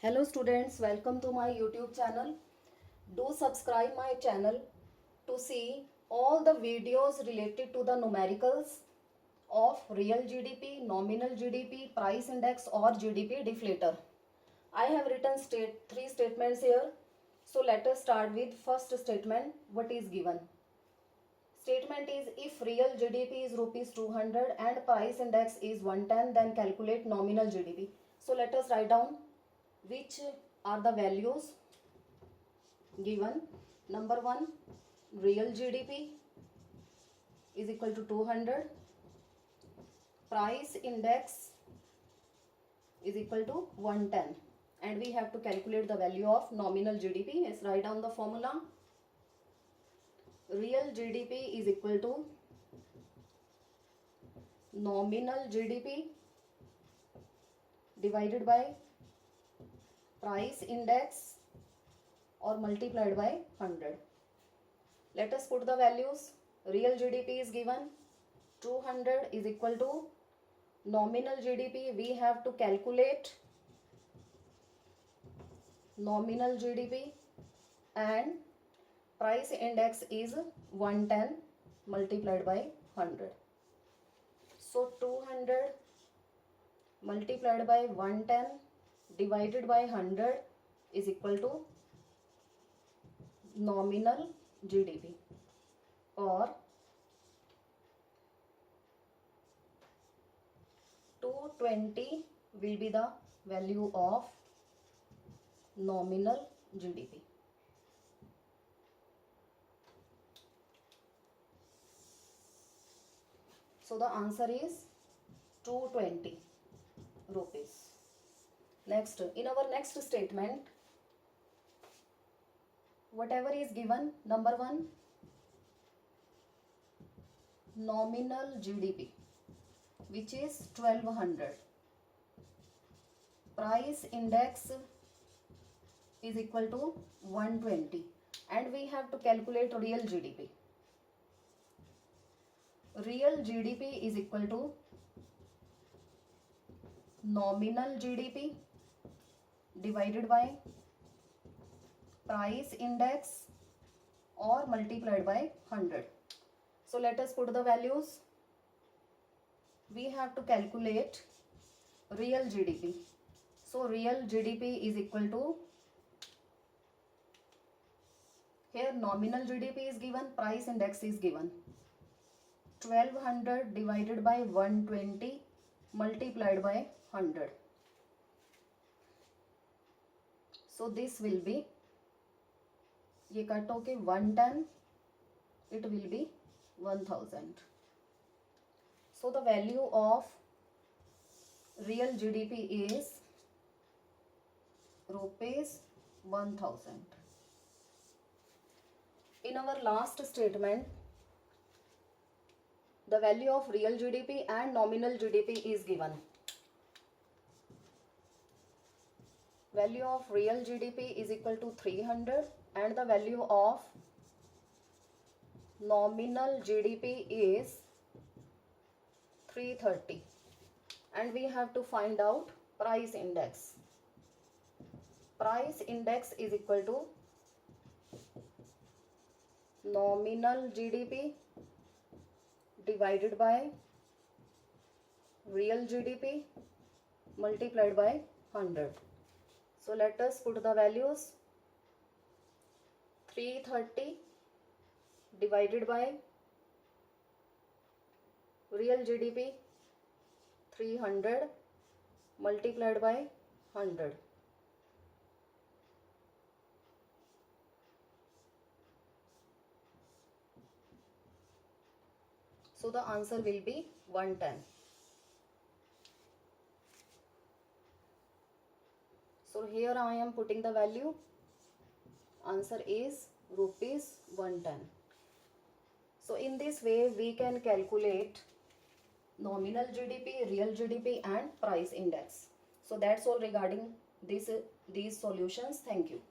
Hello students, welcome to my YouTube channel. Do subscribe my channel to see all the videos related to the numericals of real GDP, nominal GDP, price index or GDP deflator. I have written three statements here. So let us start with first statement. What is given? Statement is if real GDP is rupees 200 and price index is 110, then calculate nominal GDP. So let us write down which are the values given. Number 1, real GDP is equal to 200, price index is equal to 110, and we have to calculate the value of nominal GDP. Let's write down the formula. Real GDP is equal to nominal GDP divided by price index or multiplied by 100. Let us put the values. Real GDP is given 200 is equal to nominal GDP. We have to calculate nominal GDP, and price index is 110 multiplied by 100. So 200 multiplied by 110 divided by 100 is equal to nominal GDP, or 220 will be the value of nominal GDP. So the answer is 220 rupees. Next, in our next statement, whatever is given, number 1, nominal GDP, which is 1200, price index is equal to 120, and we have to calculate real GDP. Real GDP is equal to nominal GDP divided by price index or multiplied by 100. So let us put the values. We have to calculate real GDP. So real GDP is equal to, here nominal GDP is given, price index is given, 1200 divided by 120 multiplied by 100. So this will be, ये cut होके 110, it will be 1000. So the value of real GDP is rupees 1000. In our last statement, the value of real GDP and nominal GDP is given. Value of real GDP is equal to 300 and the value of nominal GDP is 330, and we have to find out price index. Price index is equal to nominal GDP divided by real GDP multiplied by 100. So let us put the values. 330 divided by real GDP 300 multiplied by 100. So the answer will be 110. So here I am putting the value. Answer is rupees 110. So in this way we can calculate nominal GDP, real GDP and price index. So that's all regarding these solutions. Thank you.